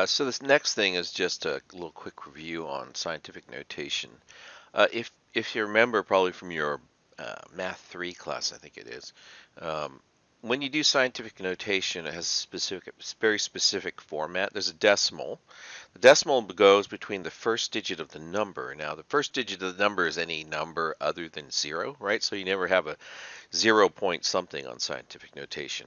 So this next thing is just a little quick review on scientific notation. If you remember probably from your Math 3 class, I think it is, um, when you do scientific notation, it has very specific format. There's a decimal. The decimal goes between the first digit of the number. Now, the first digit of the number is any number other than 0, right? So you never have a 0 point something on scientific notation.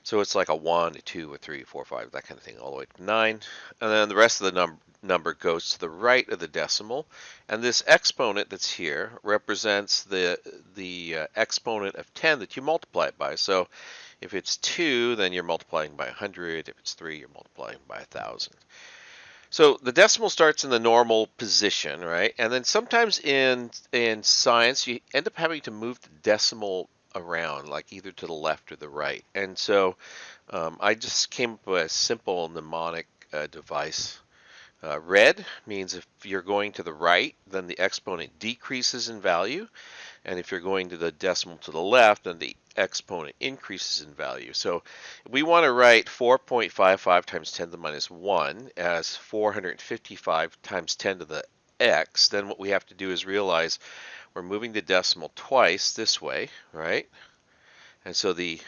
So it's like a 1, a 2, a 3, 4, 5, that kind of thing, all the way to 9. And then the rest of the number goes to the right of the decimal. And this exponent that's here represents the exponent of 10 that you multiply it by. So if it's 2, then you're multiplying by 100. If it's 3, you're multiplying by 1,000. So the decimal starts in the normal position, right? And then sometimes in science, you end up having to move the decimal around, like either to the left or the right. And so I just came up with a simple mnemonic device. Red means if you're going to the right, then the exponent decreases in value. And if you're going to the decimal to the left, then the exponent increases in value. So we want to write 4.55 times 10 to the minus 1 as 455 times 10 to the x. Then what we have to do is realize we're moving the decimal twice this way, right? And so the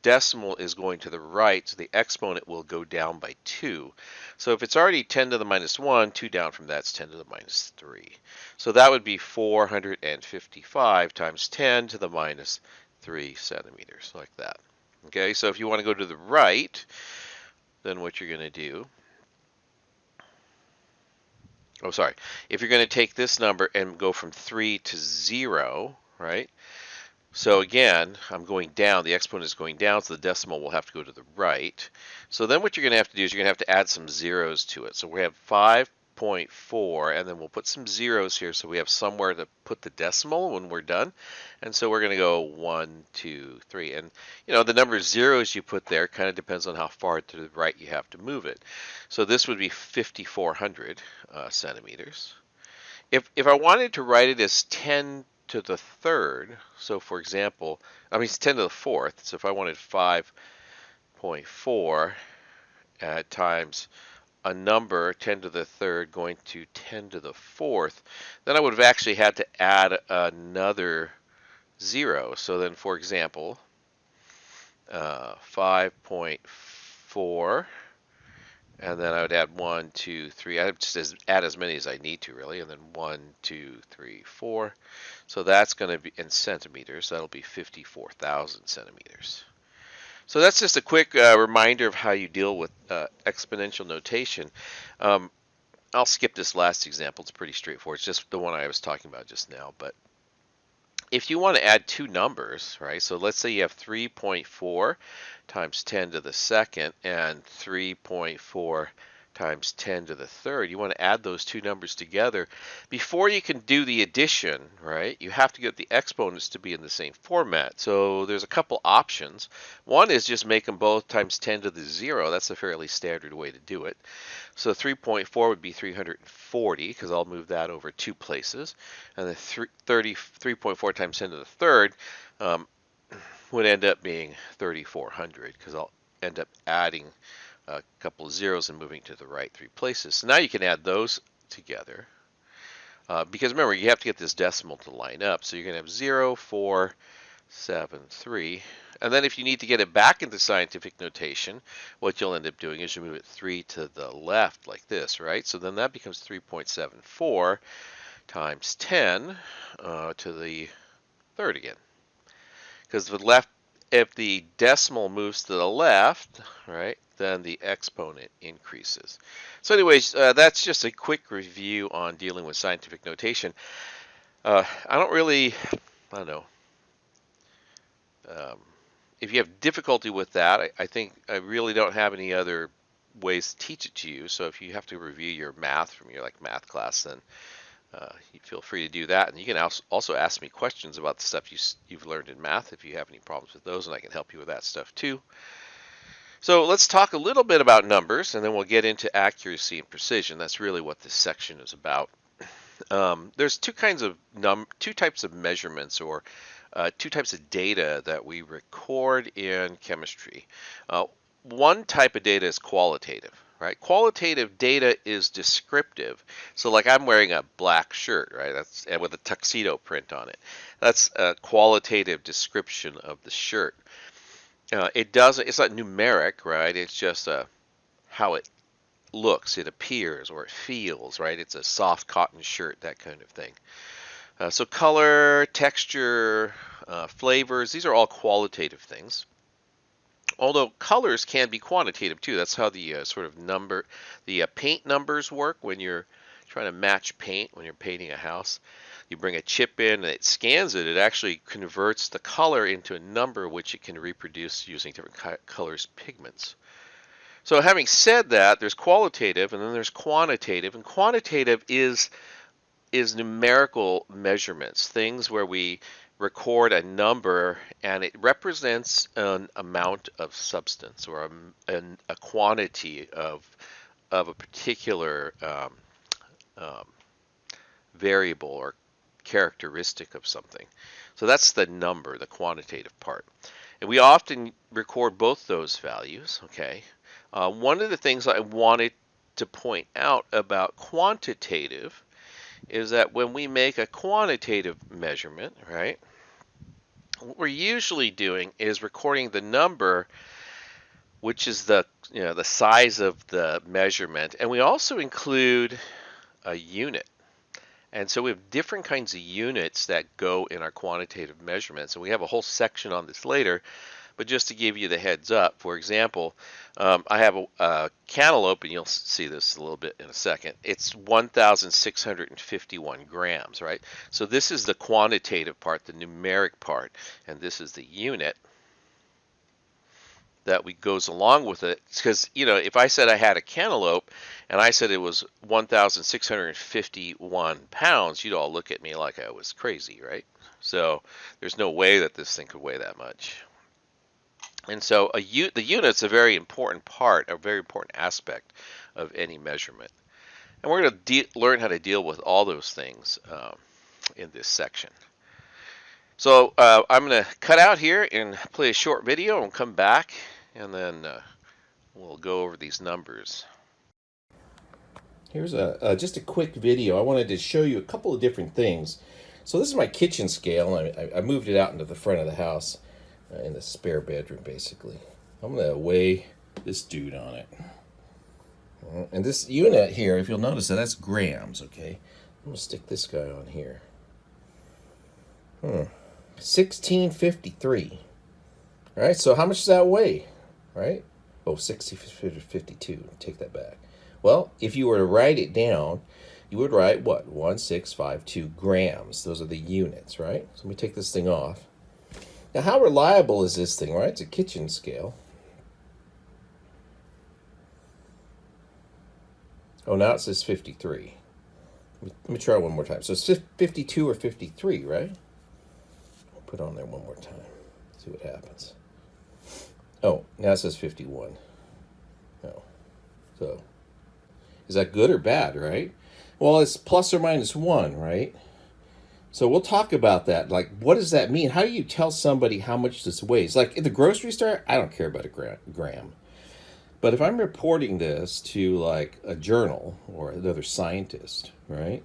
decimal is going to the right, so the exponent will go down by 2. So if it's already 10 to the minus 1, 2 down from that's 10 to the minus 3. So that would be 455 times 10 to the minus 3 centimeters, like that. Okay, so if you want to go to the right, then what you're going to do, if you're going to take this number and go from 3 to 0, right? So again, I'm going down, the exponent is going down, so the decimal will have to go to the right. So then what you're going to have to do is you're going to have to add some zeros to it. So we have 5.4, and then we'll put some zeros here so we have somewhere to put the decimal when we're done. And so we're going to go 1, 2, 3. And you know, the number of zeros you put there kind of depends on how far to the right you have to move it. So this would be 5,400 centimeters. If I wanted to write it as 10 to the third, so for example, it's 10 to the fourth, so if I wanted 5.4 times a number 10 to the third going to 10 to the fourth, then I would have actually had to add another 0. So then, for example, 5.4, and then I would add 1, 2, 3. I would just add as many as I need to, really, and then 1, 2, 3, 4. So that's going to be in centimeters. That'll be 54,000 centimeters. So that's just a quick reminder of how you deal with exponential notation. I'll skip this last example. It's pretty straightforward. It's just the one I was talking about just now. But if you want to add two numbers, right? So let's say you have 3.4 times 10 to the second and 3.4 times 10 to the third. You want to add those two numbers together. Before you can do the addition, right, you have to get the exponents to be in the same format. So there's a couple options. One is just make them both times 10 to the 0. That's a fairly standard way to do it. So 3.4 would be 340 because I'll move that over two places. And the 3.4 times 10 to the third would end up being 3,400 because I'll end up adding a couple of zeros and moving to the right three places. So now you can add those together. Because remember, you have to get this decimal to line up. So you're going to have 0, 4, 7, 3. And then if you need to get it back into scientific notation, what you'll end up doing is you move it 3 to the left like this, right? So then that becomes 3.74 times 10 to the third again. Because if the decimal moves to the left, right, then the exponent increases. So anyways, that's just a quick review on dealing with scientific notation. I don't know. If you have difficulty with that, I think I really don't have any other ways to teach it to you. So if you have to review your math from your math class, then you feel free to do that. And you can also ask me questions about the stuff you've learned in math if you have any problems with those, and I can help you with that stuff too. So let's talk a little bit about numbers, and then we'll get into accuracy and precision. That's really what this section is about. There's two types of measurements, or two types of data that we record in chemistry. One type of data is qualitative, right? Qualitative data is descriptive. So like I'm wearing a black shirt, right? That's and with a tuxedo print on it. That's a qualitative description of the shirt. It's not numeric, right? It's just how it looks, it appears, or it feels, right? It's a soft cotton shirt, that kind of thing. So color, texture, flavors, these are all qualitative things. Although colors can be quantitative too. That's how the paint numbers work when you're trying to match paint when you're painting a house. You bring a chip in and it scans it. It actually converts the color into a number which it can reproduce using different colors pigments. So having said that, there's qualitative and then there's quantitative. And quantitative is numerical measurements, things where we record a number and it represents an amount of substance or a quantity of a particular variable or characteristic of something. So that's the number, the quantitative part. And we often record both those values, okay? One of the things I wanted to point out about quantitative is that when we make a quantitative measurement, right, what we're usually doing is recording the number, which is the size of the measurement, and we also include a unit. And so we have different kinds of units that go in our quantitative measurements, and we have a whole section on this later. But just to give you the heads up, for example, I have a cantaloupe, and you'll see this a little bit in a second. It's 1,651 grams, right? So this is the quantitative part, the numeric part, and this is the unit that goes along with it. Because, if I said I had a cantaloupe and I said it was 1,651 pounds, you'd all look at me like I was crazy, right? So there's no way that this thing could weigh that much. And so the unit's a very important part, a very important aspect of any measurement. And we're going to learn how to deal with all those things in this section. So I'm going to cut out here and play a short video and come back, and then we'll go over these numbers. Here's just a quick video. I wanted to show you a couple of different things. So this is my kitchen scale. I moved it out into the front of the house. In the spare bedroom, basically. I'm going to weigh this dude on it. And this unit here, if you'll notice, that's grams, okay? I'm going to stick this guy on here. 1653. All right, so how much does that weigh? Right? Oh, 6052. Take that back. Well, if you were to write it down, you would write what? 1652 grams. Those are the units, right? So let me take this thing off. Now, how reliable is this thing, right? It's a kitchen scale. Oh, now it says 53. Let me try one more time. So it's 52 or 53, right? I'll put it on there one more time. See what happens. Oh, now it says 51. Oh. So, is that good or bad, right? Well, it's plus or minus 1, right? So we'll talk about that. Like, what does that mean? How do you tell somebody how much this weighs? Like, at the grocery store, I don't care about a gram. But if I'm reporting this to, like, a journal or another scientist, right,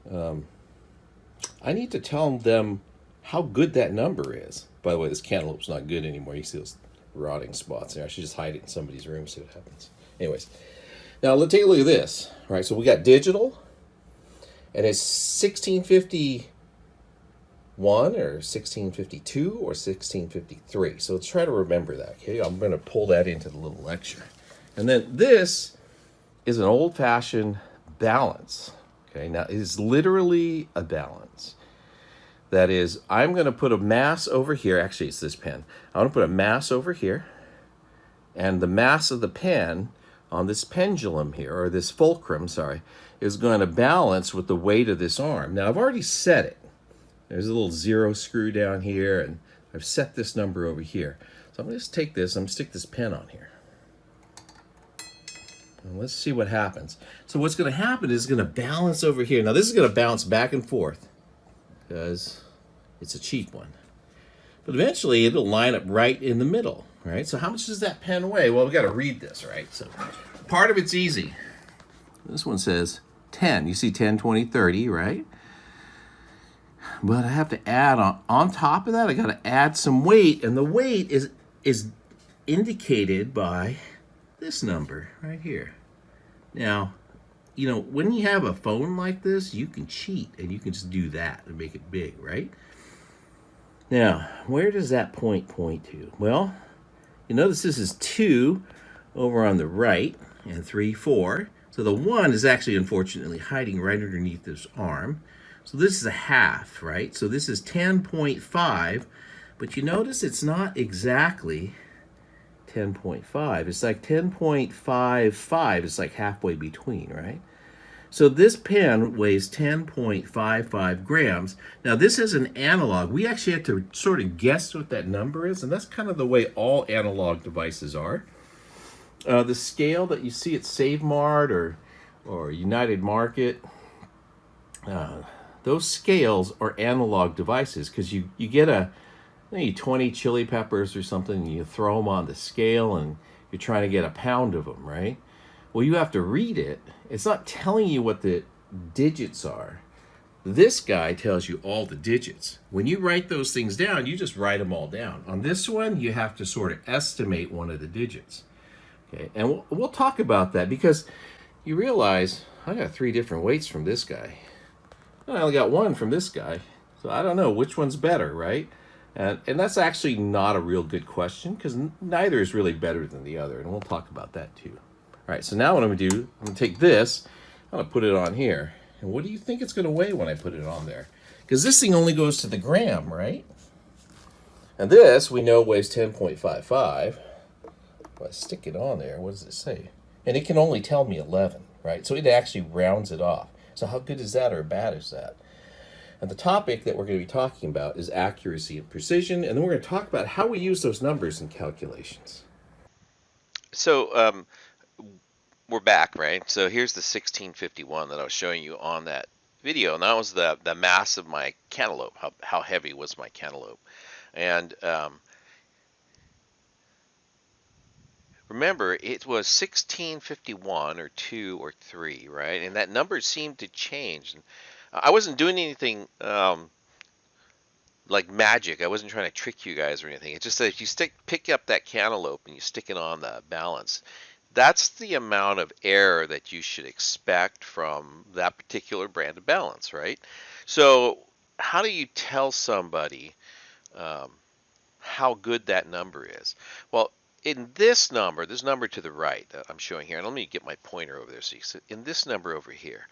I need to tell them how good that number is. By the way, this cantaloupe's not good anymore. You see those rotting spots there. I should just hide it in somebody's room, see what happens. Anyways, now let's take a look at this. Right, so we got digital. And it's 1651 or 1652 or 1653. So let's try to remember that, okay? I'm going to pull that into the little lecture. And then this is an old-fashioned balance, okay? Now, it is literally a balance. That is, I'm going to put a mass over here. Actually, it's this pen. I'm going to put a mass over here. And the mass of the pen on this pendulum here, or this fulcrum, sorry, is going to balance with the weight of this arm. Now, I've already set it. There's a little zero screw down here, and I've set this number over here. So I'm going to just take this, I'm going to stick this pen on here. And let's see what happens. So what's going to happen is it's going to balance over here. Now, this is going to bounce back and forth because it's a cheap one. But eventually it'll line up right in the middle, right? So how much does that pen weigh? Well, we got to read this, right? So part of it's easy. This one says 10. You see 10, 20, 30, right? But I have to add on top of that, I got to add some weight, and the weight is indicated by this number right here. Now, when you have a phone like this, you can cheat and you can just do that and make it big, right? Now, where does that point to? Well, you notice this is 2 over on the right and 3, 4. So the 1 is actually, unfortunately, hiding right underneath this arm. So this is a half, right? So this is 10.5, but you notice it's not exactly 10.5. It's like 10.55. It's like halfway between, right? So this pen weighs 10.55 grams. Now this is an analog. We actually have to sort of guess what that number is, and that's kind of the way all analog devices are. The scale that you see at Save Mart or United Market, those scales are analog devices because you get maybe 20 chili peppers or something, and you throw them on the scale and you're trying to get a pound of them, right? Well, you have to read it. It's not telling you what the digits are. This guy tells you all the digits. When you write those things down, you just write them all down. On this one, you have to sort of estimate one of the digits. Okay, and we'll talk about that because you realize I got 3 different weights from this guy. I only got 1 from this guy. So I don't know which one's better, right? And that's actually not a real good question because neither is really better than the other. And we'll talk about that too. All right, so now what I'm going to do, I'm going to take this, I'm going to put it on here. And what do you think it's going to weigh when I put it on there? Because this thing only goes to the gram, right? And this, we know, weighs 10.55. If I stick it on there, what does it say? And it can only tell me 11, right? So it actually rounds it off. So how good is that or bad is that? And the topic that we're going to be talking about is accuracy and precision. And then we're going to talk about how we use those numbers in calculations. So we're back, right? So here's the 1651 that I was showing you on that video, and that was the mass of my cantaloupe. How heavy was my cantaloupe? And remember, it was 1651 or 2 or 3, right? And that number seemed to change. And I wasn't doing anything like magic. I wasn't trying to trick you guys or anything. It's just that if you pick up that cantaloupe and you stick it on the balance, that's the amount of error that you should expect from that particular brand of balance, right? So how do you tell somebody how good that number is? Well, in this number to the right that I'm showing here, and let me get my pointer over there so you see, in this number over here,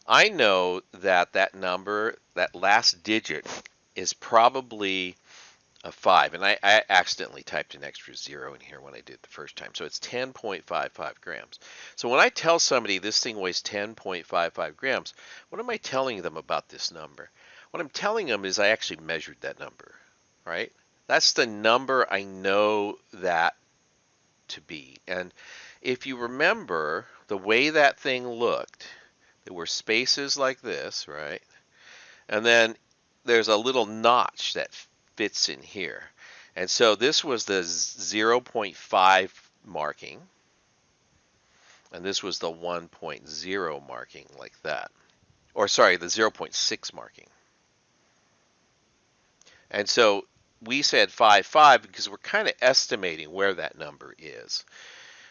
I know that number, that last digit, is probably a 5, and I accidentally typed an extra 0 in here when I did it the first time, so it's 10.55 grams. So when I tell somebody this thing weighs 10.55 grams, what am I telling them about this number? What I'm telling them is I actually measured that number, right? That's the number I know that to be. And if you remember the way that thing looked, there were spaces like this, right? And then there's a little notch that fits in here. And so this was the 0.5 marking, and this was the 1.0 marking, like that. Or sorry, the 0.6 marking. And so we said 5.5 because we're kind of estimating where that number is.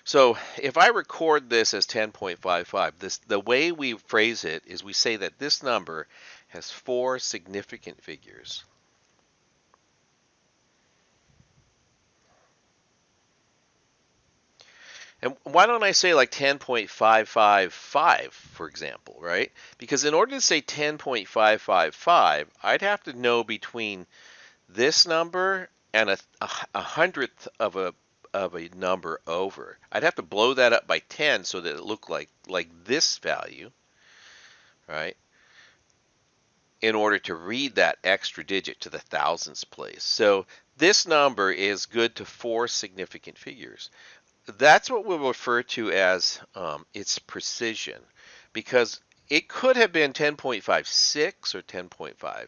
So if I record this as 10.55, the way we phrase it is we say that this number has 4 significant figures. And why don't I say like 10.555, for example, right? Because in order to say 10.555, I'd have to know between this number and a hundredth of a number over. I'd have to blow that up by 10 so that it looked like this value, right? In order to read that extra digit to the thousandths place. So this number is good to 4 significant figures. That's what we'll refer to as its precision, because it could have been 10.56 or 10.5,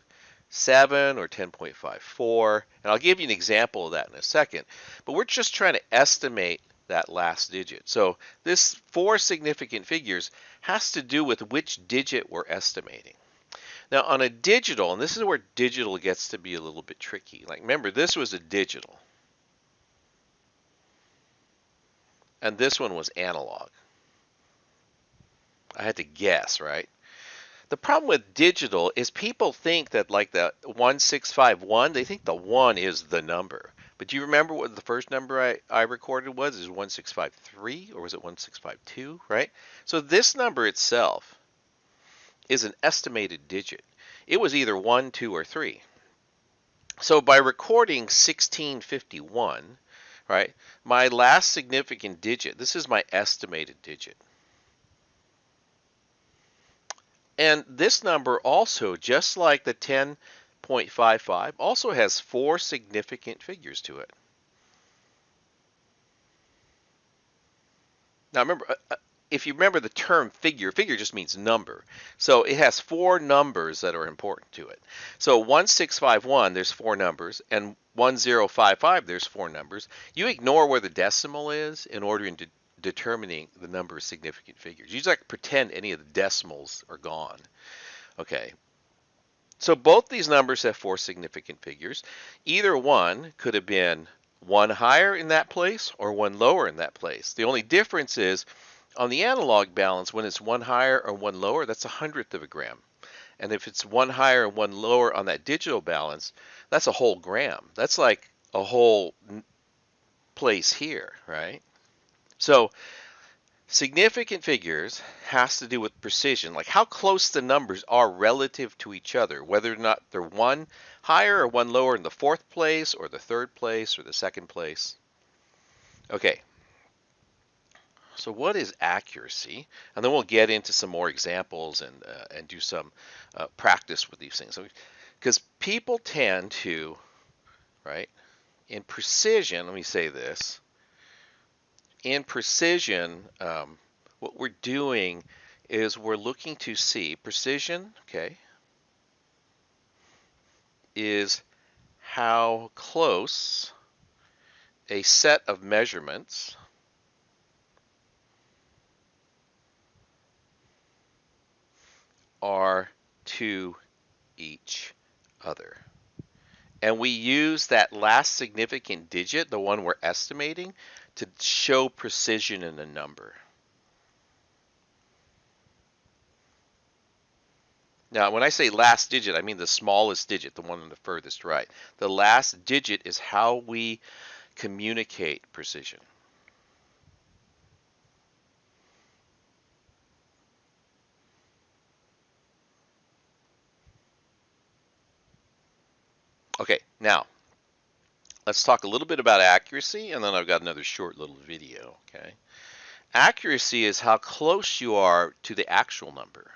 10.57 or 10.54, and I'll give you an example of that in a second. But we're just trying to estimate that last digit. So this 4 significant figures has to do with which digit we're estimating. Now on a digital, and this is where digital gets to be a little bit tricky. Like remember, this was a digital, and this one was analog. I had to guess, right? The problem with digital is people think that like the 1651, they think the 1 is the number. But do you remember what the first number I recorded was? Is 1653 or was it 1652, right? So this number itself is an estimated digit. It was either 1, 2, or 3. So by recording 1651, right, my last significant digit, this is my estimated digit. And this number also, just like the 10.55, also has 4 significant figures to it. Now remember, if you remember the term figure, figure just means number. So it has 4 numbers that are important to it. So 1651, there's 4 numbers, and 1055, there's 4 numbers. You ignore where the decimal is in order to determining the number of significant figures. You just like pretend any of the decimals are gone. Okay. So both these numbers have 4 significant figures. Either one could have been 1 higher in that place or 1 lower in that place. The only difference is on the analog balance, when it's 1 higher or 1 lower, that's 100th of a gram. And if it's 1 higher and 1 lower on that digital balance, that's a whole gram. That's like a whole place here, right? So significant figures has to do with precision, like how close the numbers are relative to each other, whether or not they're 1 higher or 1 lower in the 4th place or the 3rd place or the 2nd place. Okay, so what is accuracy? And then we'll get into some more examples and do some practice with these things. Because people tend to, right, in precision, let me say this, in precision, what we're doing is we're looking to see precision, okay, is how close a set of measurements are to each other. And we use that last significant digit, the one we're estimating, to show precision in a number. Now, when I say last digit, I mean the smallest digit, the one on the furthest right. The last digit is how we communicate precision. Okay, now let's talk a little bit about accuracy, and then I've got another short little video, okay? Accuracy is how close you are to the actual number.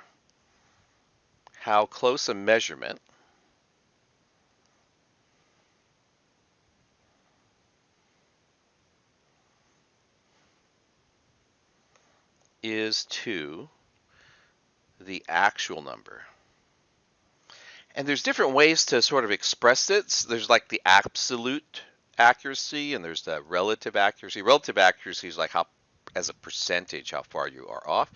How close a measurement is to the actual number. And there's different ways to sort of express it. There's like the absolute accuracy and there's the relative accuracy. Relative accuracy is like how, as a percentage, how far you are off.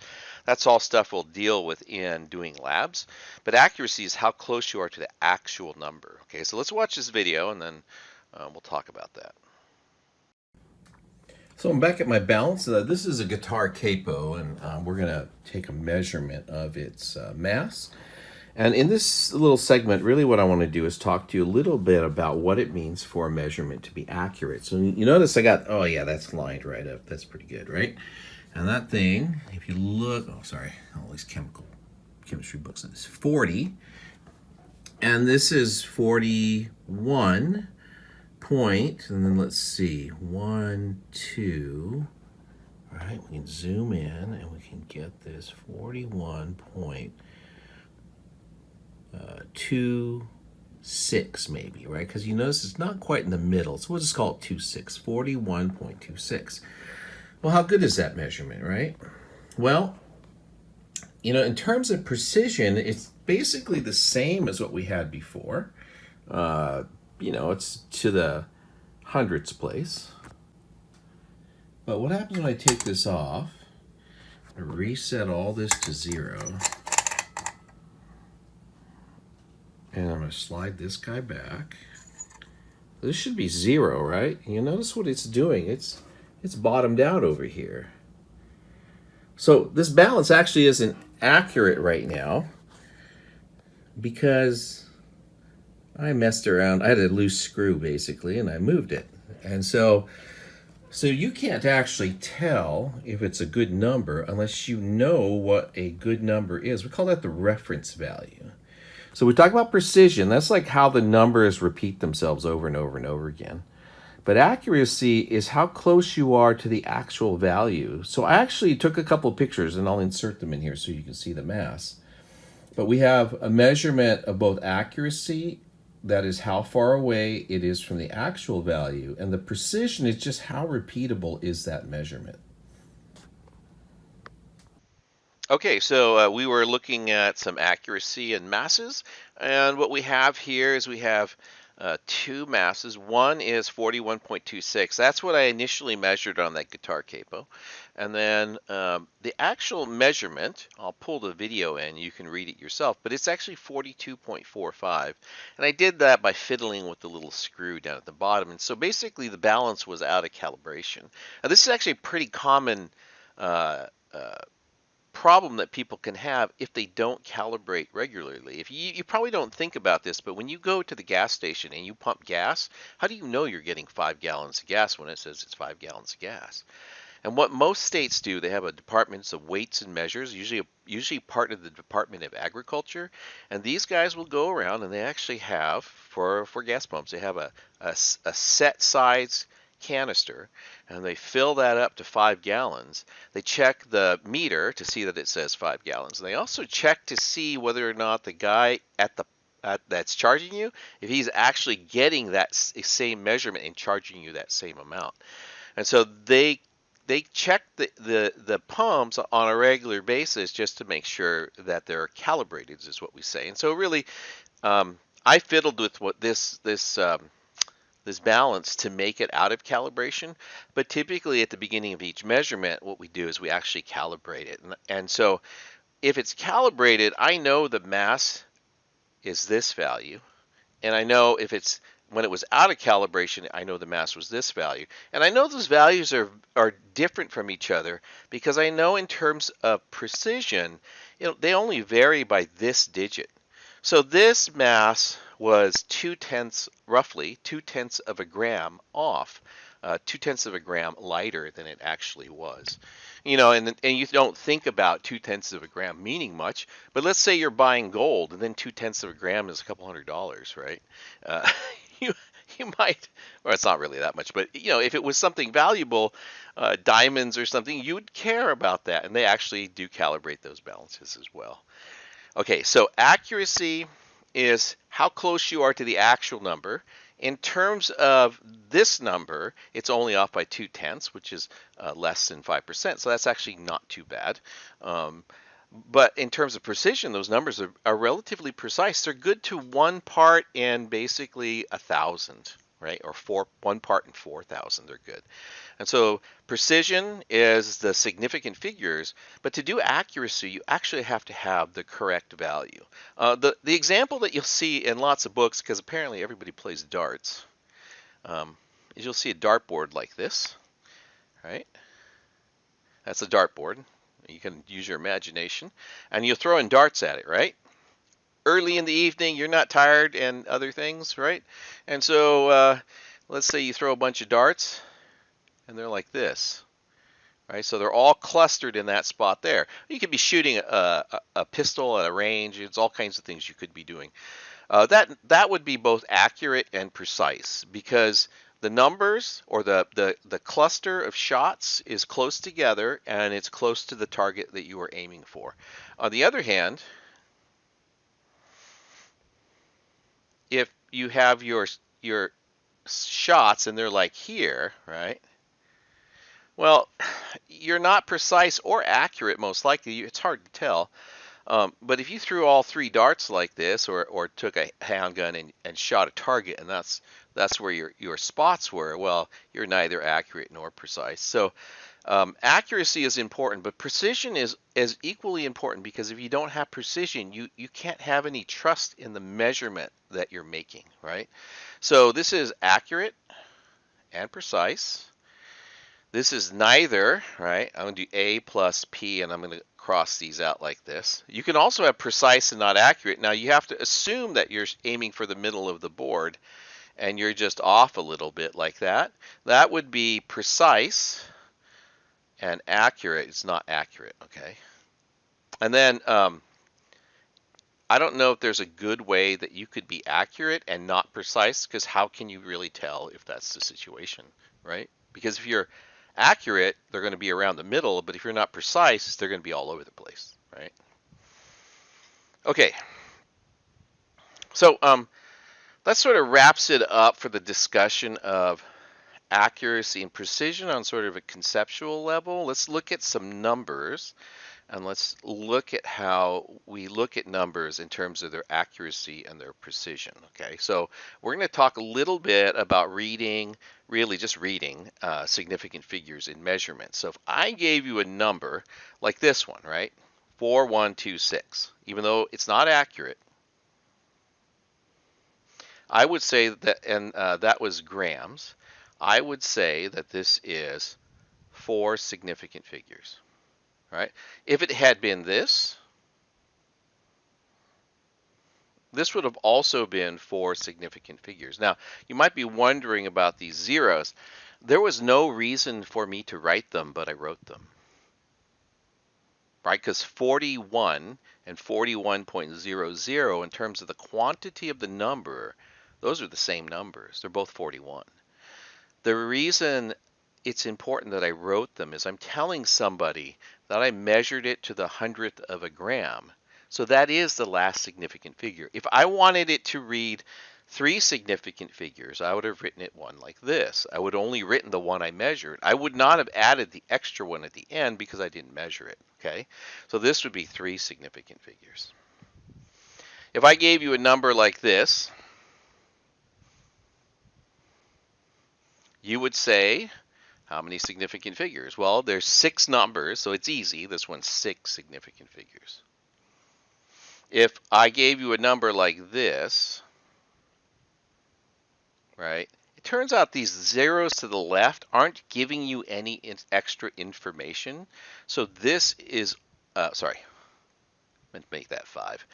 That's all stuff we'll deal with in doing labs. But accuracy is how close you are to the actual number. Okay, so let's watch this video and then we'll talk about that. So I'm back at my balance. This is a guitar capo, and we're going to take a measurement of its mass. And in this little segment, really what I want to do is talk to you a little bit about what it means for a measurement to be accurate. So you notice I got, oh yeah, that's lined right up. That's pretty good, right? And that thing, if you look, oh sorry, all these chemistry books, it's 40. And this is 41 point, and then let's see, 1, 2, all right, we can zoom in and we can get this 41.26 maybe, right? Because you notice it's not quite in the middle, so we'll just call it 26, 41.26. Well, how good is that measurement, right? Well, you know, in terms of precision, basically the same as what we had before. Uh, it's to the hundredths place. But what happens when I take this off? I reset all this to 0. And I'm going to slide this guy back. This should be 0, right? You notice what it's doing. It's bottomed out over here. So this balance actually isn't accurate right now because I messed around. I had a loose screw basically, and I moved it. And so you can't actually tell if it's a good number unless you know what a good number is. We call that the reference value. So we talk about precision. That's like how the numbers repeat themselves over and over and over again. But accuracy is how close you are to the actual value. So I actually took a couple of pictures, and I'll insert them in here so you can see the mass. But we have a measurement of both accuracy, that is how far away it is from the actual value, and the precision is just how repeatable is that measurement. Okay, so we were looking at some accuracy and masses, and what we have here is we have two masses. One is 41.26. That's what I initially measured on that guitar capo. And then the actual measurement, I'll pull the video in, you can read it yourself, but it's actually 42.45. And I did that by fiddling with the little screw down at the bottom. And so basically the balance was out of calibration. Now this is actually a pretty common uh, uh, problem that people can have if they don't calibrate regularly. If you probably don't think about this, but when you go to the gas station and you pump gas, how do you know you're getting 5 gallons of gas when it says it's 5 gallons of gas? And what most states do, they have a department of weights and measures, usually part of the Department of Agriculture, and these guys will go around and they actually have for gas pumps, they have a set size canister, and they fill that up to 5 gallons. They check the meter to see that it says 5 gallons. And they also check to see whether or not the guy that's charging you, if he's actually getting that same measurement and charging you that same amount. And so they check the pumps on a regular basis just to make sure that they're calibrated, is what we say. And so really, I fiddled with what this balance to make it out of calibration. But typically at the beginning of each measurement, what we do is we actually calibrate it. And so if it's calibrated, I know the mass is this value. And I know if it's when it was out of calibration, I know the mass was this value. And I know those values are different from each other because I know in terms of precision, they only vary by this digit. So this mass was roughly 2/10 of a gram off, 2/10 of a gram lighter than it actually was. And you don't think about 2/10 of a gram meaning much, but let's say you're buying gold, and then 2/10 of a gram is a couple $100s, right? Uh, you you might, or it's not really that much, but if it was something valuable, diamonds or something, you would care about that, and they actually do calibrate those balances as well. Okay, so accuracy is how close you are to the actual number. In terms of this number, it's only off by 2/10, which is less than 5%. So that's actually not too bad. But in terms of precision, those numbers are relatively precise. They're good to 1 part in basically 1,000, right? Or 1 part in 4,000, they're good. And so precision is the significant figures, but to do accuracy, you actually have to have the correct value. The example that you'll see in lots of books, because apparently everybody plays darts, is you'll see a dartboard like this, right? That's a dartboard. You can use your imagination, and you'll throw in darts at it, right? Early in the evening, you're not tired and other things, right? And so let's say you throw a bunch of darts, and they're like this, right? So they're all clustered in that spot there. You could be shooting a pistol at a range. It's all kinds of things you could be doing. That would be both accurate and precise because the numbers or the cluster of shots is close together and it's close to the target that you are aiming for. On the other hand, if you have your shots and they're like here, right? Well, you're not precise or accurate most likely. It's hard to tell. But if you threw all three darts like this, or took a handgun and shot a target, and that's where your spots were, well, you're neither accurate nor precise. So accuracy is important, but precision is equally important, because if you don't have precision, you can't have any trust in the measurement that you're making, right? So this is accurate and precise. This is neither, right? I'm going to do A plus P, and I'm going to cross these out like this. You can also have precise and not accurate. Now, you have to assume that you're aiming for the middle of the board, and you're just off a little bit like that. That would be precise, and accurate is not accurate, okay? And then I don't know if there's a good way that you could be accurate and not precise, because how can you really tell if that's the situation, right? Because if you're accurate, they're going to be around the middle, but if you're not precise, they're going to be all over the place, right? Okay, so that sort of wraps it up for the discussion of accuracy and precision on sort of a conceptual level. Let's look at some numbers. And let's look at how we look at numbers in terms of their accuracy and their precision. Okay, so we're going to talk a little bit about reading, really just reading significant figures in measurements. So if I gave you a number like this one, right, 4126, even though it's not accurate, I would say that, and that was grams, I would say that this is 4 significant figures. Right? If it had been this would have also been 4 significant figures. Now, you might be wondering about these zeros. There was no reason for me to write them, but I wrote them. Right? Because 41 and 41.00, in terms of the quantity of the number, those are the same numbers. They're both 41. The reason it's important that I wrote them is I'm telling somebody that I measured it to the 100th of a gram. So that is the last significant figure. If I wanted it to read 3 significant figures, I would have written it one like this. I would only written the one I measured. I would not have added the extra one at the end because I didn't measure it. Okay, so this would be 3 significant figures. If I gave you a number like this, you would say, how many significant figures? Well, there's 6 numbers, so it's easy. This one's 6 significant figures. If I gave you a number like this, right, it turns out these zeros to the left aren't giving you any extra information. So this is, sorry, I meant to make that 5.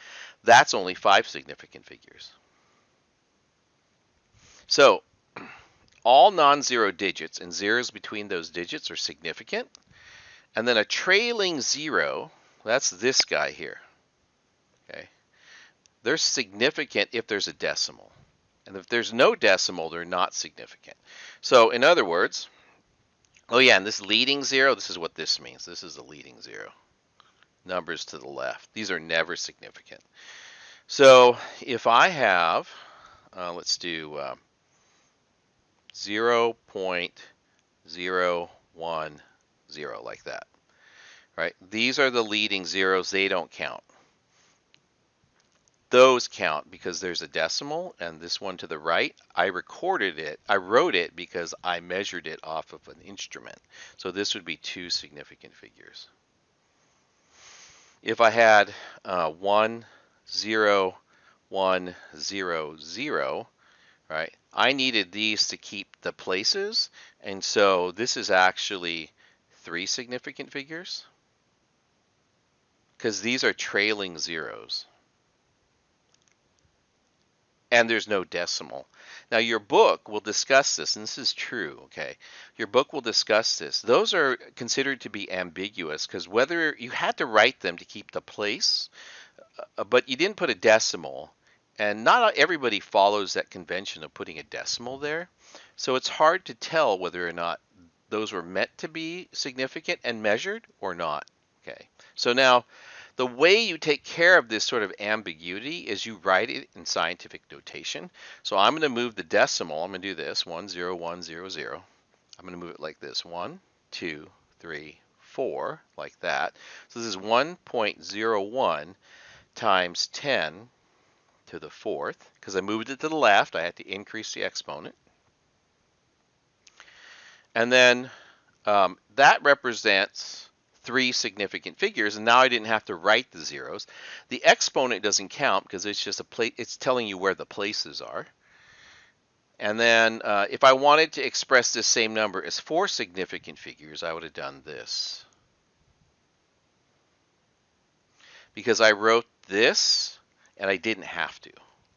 That's only 5 significant figures. So all non-zero digits and zeros between those digits are significant. And then a trailing zero, that's this guy here. Okay, they're significant if there's a decimal. And if there's no decimal, they're not significant. So in other words, oh yeah, and this leading zero, this is what this means. This is the leading zero. Numbers to the left. These are never significant. So if I have, let's do 0.010 like that, right? These are the leading zeros. They don't count. Those count because there's a decimal, and this one to the right, I recorded it. I wrote it because I measured it off of an instrument. So this would be 2 significant figures. If I had 1, 0, 1, 0, 0, right? I needed these to keep the places, and so this is actually 3 significant figures because these are trailing zeros. And there's no decimal. Now your book will discuss this, and this is true, okay? Your book will discuss this. Those are considered to be ambiguous because whether you had to write them to keep the place, but you didn't put a decimal, and not everybody follows that convention of putting a decimal there. So it's hard to tell whether or not those were meant to be significant and measured or not, okay? So now, the way you take care of this sort of ambiguity is you write it in scientific notation. So I'm going to move the decimal. I'm going to do this, 10100. I'm going to move it like this, 1, 2, 3, 4, like that. So this is 1.01 times 10 to the 4th. Because I moved it to the left, I had to increase the exponent. And then that represents 3 significant figures, and now I didn't have to write the zeros. The exponent doesn't count because it's just it's telling you where the places are. And then if I wanted to express this same number as 4 significant figures, I would have done this. Because I wrote this, and I didn't have to,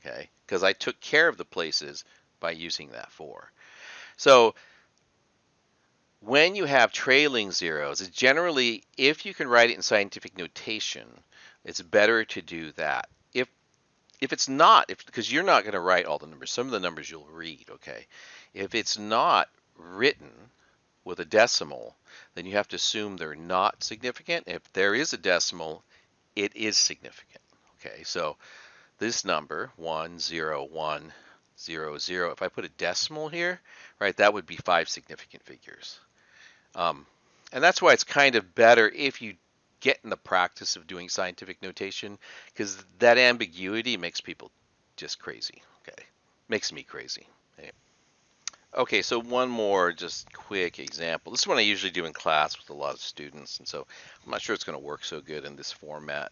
okay? Because I took care of the places by using that 4. So when you have trailing zeros, it's generally, if you can write it in scientific notation, it's better to do that. If it's not, because you're not going to write all the numbers, some of the numbers you'll read, okay? If it's not written with a decimal, then you have to assume they're not significant. If there is a decimal, it is significant, okay? So this number, 10100, if I put a decimal here, right, that would be 5 significant figures. And that's why it's kind of better if you get in the practice of doing scientific notation, because that ambiguity makes people just crazy. Okay, makes me crazy. Anyway. Okay, so one more just quick example. This is one I usually do in class with a lot of students, and so I'm not sure it's going to work so good in this format.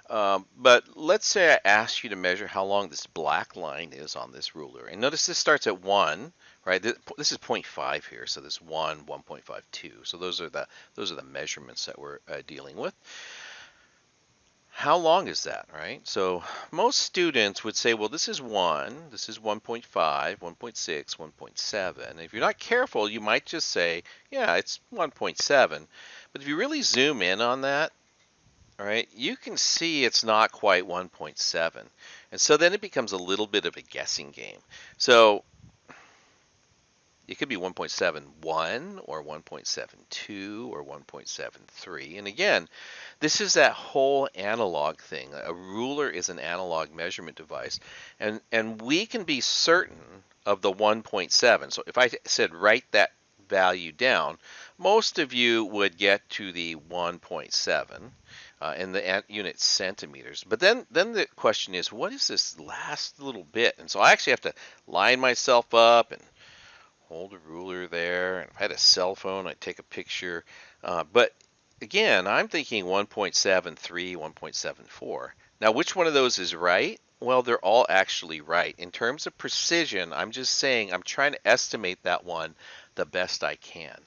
But let's say I ask you to measure how long this black line is on this ruler. And notice this starts at 1, right? This is 0.5 here, so this 1, 1.52. So those are the measurements that we're dealing with. How long is that, right? So most students would say, well, this is 1, this is 1.5, 1.6, 1.7. If you're not careful, you might just say, yeah, it's 1.7. But if you really zoom in on that, all right, you can see it's not quite 1.7. And so then it becomes a little bit of a guessing game. So it could be 1.71 or 1.72 or 1.73. And again, this is that whole analog thing. A ruler is an analog measurement device. And we can be certain of the 1.7. So if I said write that value down, most of you would get to the 1.7 in the unit centimeters. But then the question is, what is this last little bit? And so I actually have to line myself up and hold a ruler there. And if I had a cell phone, I'd take a picture. But again, I'm thinking 1.73, 1.74. Now, which one of those is right? Well, they're all actually right. In terms of precision, I'm just saying I'm trying to estimate that one the best I can.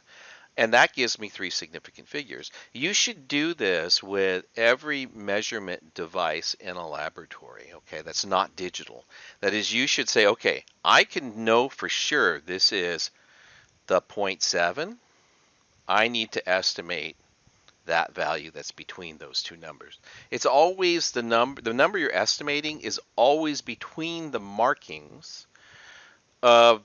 And that gives me 3 significant figures. You should do this with every measurement device in a laboratory, okay, that's not digital. That is, you should say, okay, I can know for sure this is the 0.7. I need to estimate that value that's between those two numbers. It's always the number you're estimating is always between the markings of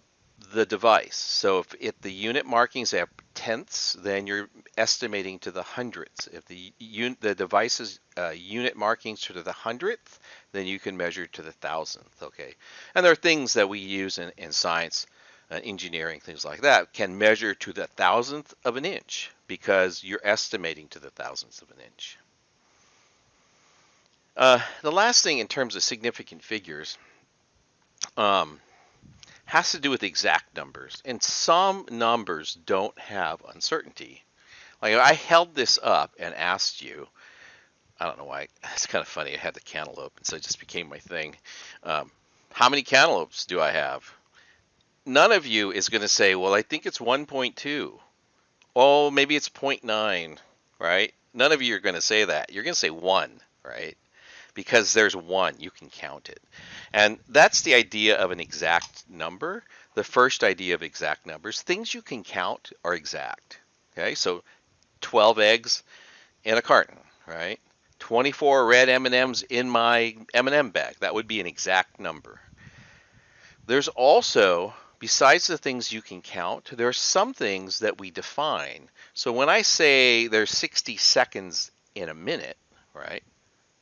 the device. So if the unit markings have tenths, then you're estimating to the hundredths. If the device's unit markings to the hundredth, then you can measure to the thousandth. Okay, and there are things that we use in science, engineering, things like that, can measure to the thousandth of an inch because you're estimating to the thousandth of an inch. The last thing in terms of significant figures has to do with exact numbers, and some numbers don't have uncertainty. Like I held this up and asked you, I don't know why, it's kind of funny, I had the cantaloupe, and so it just became my thing. How many cantaloupes do I have? None of you is going to say, well, I think it's 1.2. Oh, maybe it's 0.9, right? None of you are going to say that. You're going to say 1, right? Because there's 1, you can count it. And that's the idea of an exact number. The first idea of exact numbers, things you can count are exact. Okay, so 12 eggs in a carton, right? 24 red M&Ms in my M&M bag. That would be an exact number. There's also, besides the things you can count, there are some things that we define. So when I say there's 60 seconds in a minute, right?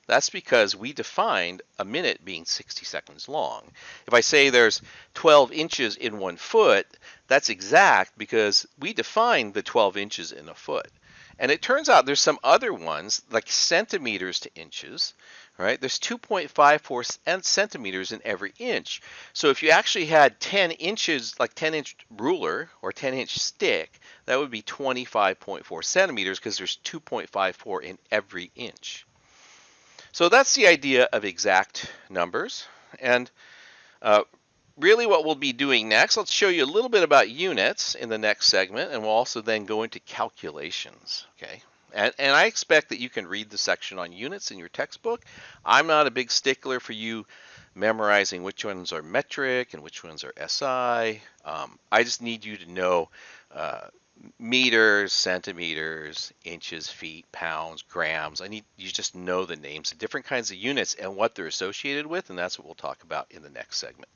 That's because we defined a minute being 60 seconds long. If I say there's 12 inches in 1 foot, that's exact because we defined the 12 inches in a foot. And it turns out there's some other ones, like centimeters to inches, right? There's 2.54 centimeters in every inch. So if you actually had 10 inches, like 10-inch ruler or 10-inch stick, that would be 25.4 centimeters because there's 2.54 in every inch. So that's the idea of exact numbers. And uh, really what we'll be doing next, let's show you a little bit about units in the next segment, and we'll also then go into calculations, okay? And I expect that you can read the section on units in your textbook. I'm not a big stickler for you memorizing which ones are metric and which ones are SI. I just need you to know uh, meters, centimeters, inches, feet, pounds, grams. I need you just know the names of different kinds of units and what they're associated with, and that's what we'll talk about in the next segment.